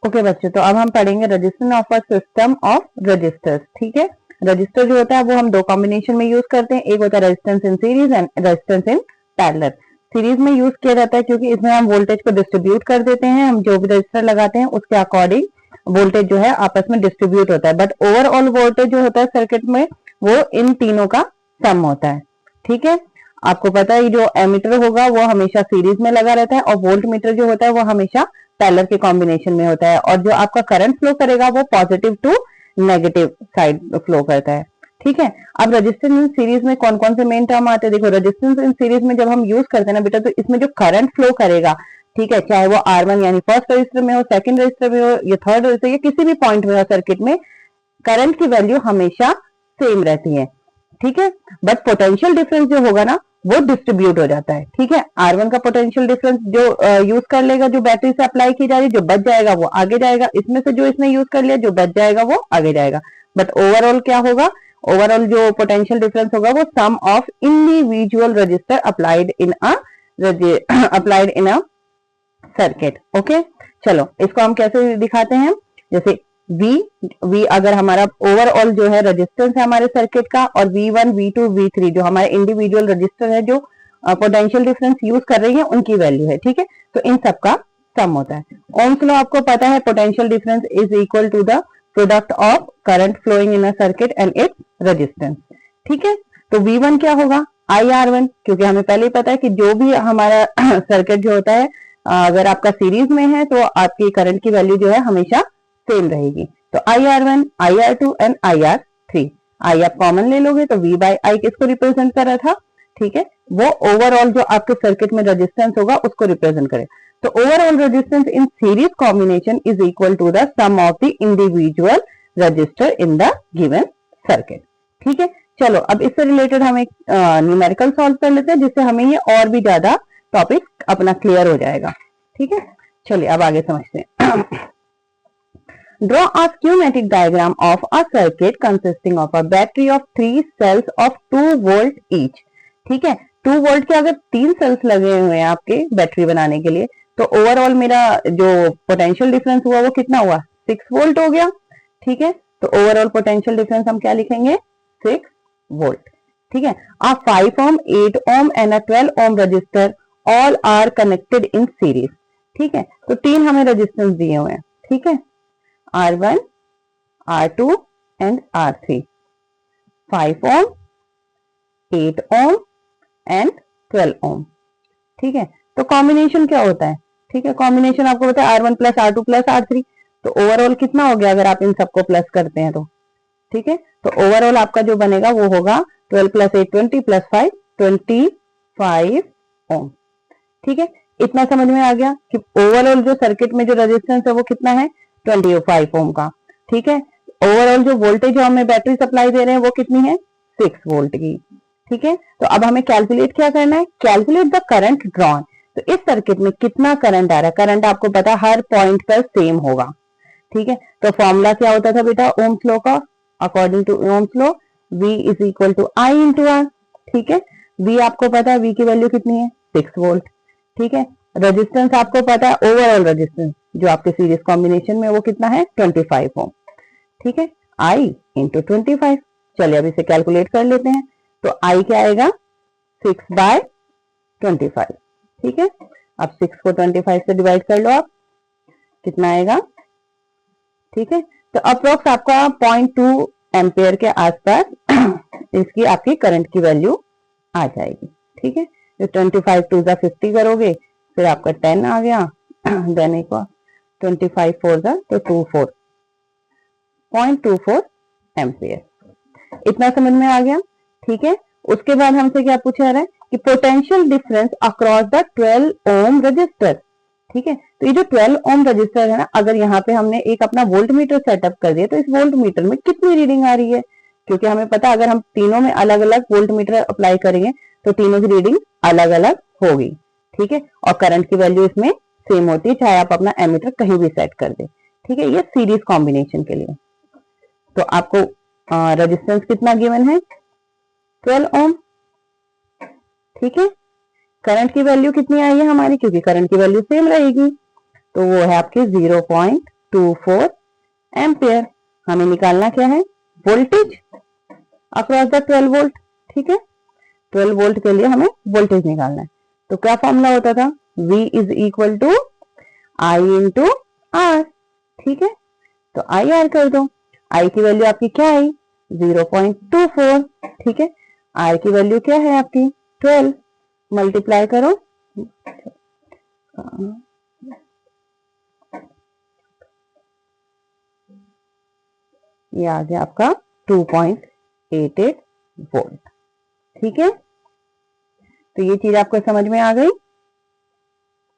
Okay बच्चों, तो अब हम पढ़ेंगे register of a system of registers. ठीक है, रजिस्टर जो होता है वो हम दो कॉम्बिनेशन में यूज करते हैं, एक होता है resistance in series and resistance in parallel. Series में यूज किया जाता है क्योंकि इसमें हम वोल्टेज को डिस्ट्रीब्यूट कर देते हैं, हम जो भी रजिस्टर लगाते हैं उसके अकॉर्डिंग वोल्टेज जो है आपस में डिस्ट्रीब्यूट होता है, बट ओवरऑल वोल्टेज जो होता है सर्किट में वो इन तीनों का सम होता है। ठीक है, आपको पता है जो एमीटर होगा वो हमेशा सीरीज में लगा रहता है और वोल्ट मीटर जो होता है वो हमेशा पैरेलल के कॉम्बिनेशन में होता है, और जो आपका करंट फ्लो करेगा वो positive to negative side flow करता है। ठीक है, अब रेजिस्टेंस इन सीरीज में कौन कौन से मेन टर्म आते हैं? देखो, रेजिस्टेंस इन सीरीज में जब हम यूज करते हैं ना बेटा, तो इसमें जो करंट फ्लो करेगा, ठीक है, चाहे वो R1 यानी फर्स्ट रजिस्टर में हो, सेकंड रजिस्टर में हो, या थर्ड रजिस्टर या किसी भी पॉइंट में हो सर्किट में, करंट की वैल्यू हमेशा सेम रहती है। ठीक है, बट पोटेंशियल डिफरेंस जो होगा ना वो डिस्ट्रीब्यूट हो जाता है। ठीक है, R1 का पोटेंशियल डिफरेंस जो यूज कर लेगा, जो बैटरी से अप्लाई की जा रही है, जो बच जाएगा वो आगे जाएगा, इसमें से जो इसने यूज कर लिया जो बच जाएगा वो आगे जाएगा। बट ओवरऑल क्या होगा? ओवरऑल जो पोटेंशियल डिफरेंस होगा वो sum of individual resistor applied in a circuit. Okay, चलो इसको हम कैसे दिखाते हैं? जैसे V अगर हमारा ओवरऑल जो है रेजिस्टेंस है हमारे सर्किट का, और V1, V2, V3 जो हमारे इंडिविजुअल रजिस्टर है जो पोटेंशियल डिफरेंस यूज कर रही है उनकी वैल्यू है। ठीक है, तो इन सब का सम होता है। ओम्स लॉ आपको पता है, potential difference is equal to the product of current flowing in a circuit and its resistance. ठीक है, तो V1 क्या होगा? IR1, क्योंकि हमें पहले ही पता है कि जो भी हमारा सर्किट जो होता है अगर आपका सीरीज में है तो आपकी करंट की वैल्यू जो है हमेशा सेम रहेगी। तो IR1, IR2 एंड IR3, आई आप कॉमन ले लोगे तो V बाई आई किसको रिप्रेजेंट कर रहा था? ठीक है, वो ओवरऑल जो आपके सर्किट में रेजिस्टेंस होगा उसको रिप्रेजेंट करे। तो overall resistance in series combination is equal to the sum of the individual register in the given circuit. ठीक है, चलो अब इससे रिलेटेड हम एक न्यूमेरिकल सॉल्व कर लेते हैं जिससे हमें ये और भी ज्यादा टॉपिक अपना क्लियर हो जाएगा। ठीक है, चलिए अब आगे समझते हैं। Draw a schematic diagram of a circuit consisting of a battery of 3 cells of 2 volt each। ठीक है, 2 वोल्ट के अगर 3 सेल्स लगे हुए हैं आपके बैटरी बनाने के लिए, तो ओवरऑल मेरा जो पोटेंशियल डिफरेंस हुआ वो कितना हुआ? 6 वोल्ट हो गया। ठीक है, तो ओवरऑल पोटेंशियल डिफरेंस हम क्या लिखेंगे? 6 वोल्ट। ठीक है, a 5 ohm, 8 ohm and a 12 ohm resistor all are connected in series। ठीक है, तो 3 हमें रेजिस्टेंस दिए हुए हैं। ठीक है, R1, R2 and R3, 5 ohm, 8 ohm and 12 ohm। ठीक है, तो कॉम्बिनेशन क्या होता है? ठीक है, कॉम्बिनेशन आपको पता है R1 plus R2 plus R3, तो ओवरऑल कितना हो गया अगर आप इन सबको प्लस करते हैं तो? ठीक है, तो ओवरऑल आपका जो बनेगा वो होगा 12 प्लस 8 20 प्लस 5 25 ओम। ठीक है, इतना समझ में आ गया कि ओवरऑल जो सर्किट में जो रेजिस्टेंस है वो कितना है? 25 ओम का। ठीक है, ओवरऑल जो वोल्टेज हमें बैटरी सप्लाई दे रहे हैं वो कितनी है? 6 वोल्ट की। ठीक है, तो अब हमें कैलकुलेट क्या करना है? Calculate the current drawn. तो इस सर्किट में कितना करंट आ रहा है? करंट आपको पता है हर पॉइंट पर सेम होगा। ठीक है, तो फॉर्मूला क्या होता था बेटा ओम्स लॉ का? According to Ohm's law V is equal to I into R। ठीक है, V आपको पता है V की वैल्यू कितनी है? 6 वोल्ट। ठीक है, रेजिस्टेंस आपको पता है ओवरऑल रेजिस्टेंस जो आपके सीरीज कॉम्बिनेशन में वो कितना है? 25 ओम। ठीक है, I इंटू 25। चलिए अब इसे कैलकुलेट कर लेते हैं। तो I क्या आएगा? 6 बाय 25। ठीक है, अब 6 को 25 से डिवाइड कर लो आप, कितना आएगा? ठीक है, तो अप्रोक्स आपका 0.2 एम्पेयर के आसपास इसकी आपकी करंट की वैल्यू आ जाएगी। ठीक है, तो 25 टू 50 करोगे, फिर आपका 10 आ गया, देन एक 25 4 तो 24 0.24 एम्पेयर। इतना समझ में आ गया। ठीक है, उसके बाद हमसे क्या पूछा जा रहा है कि potential difference across the 12 ohm register. ठीक है, तो ये जो 12 ओम रजिस्टर है ना, अगर यहाँ पे हमने एक अपना वोल्ट मीटर सेटअप कर दिया तो इस वोल्ट मीटर में कितनी रीडिंग आ रही है? क्योंकि हमें पता अगर हम तीनों में अलग अलग वोल्ट मीटर अप्लाई करेंगे तो तीनों की रीडिंग अलग अलग होगी। ठीक है, और करंट की वैल्यू इसमें सेम होती है चाहे आप अपना एमीटर कहीं भी सेट कर दे। ठीक है, ये सीरीज कॉम्बिनेशन के लिए। तो आपको रेजिस्टेंस कितना गिवन है? 12 ओम। ठीक है, करंट की वैल्यू कितनी आई है हमारी? क्योंकि करंट की वैल्यू सेम रहेगी तो वो है आपकी 0.2 24 एम्पियर। हमें निकालना क्या है, वोल्टेज अक्रॉस द 12 वोल्ट। ठीक है, 12 वोल्ट के लिए हमें वोल्टेज निकालना है। तो क्या फॉर्मूला होता था, V is equal to I into R. ठीक है, तो आई आर कर दो। आई की वैल्यू आपकी क्या आई, 0.24। ठीक है, आर की वैल्यू क्या है आपकी 12, मल्टीप्लाई करो, ये आ गया आपका 2.88 वोल्ट। ठीक है, तो ये चीज आपको समझ में आ गई।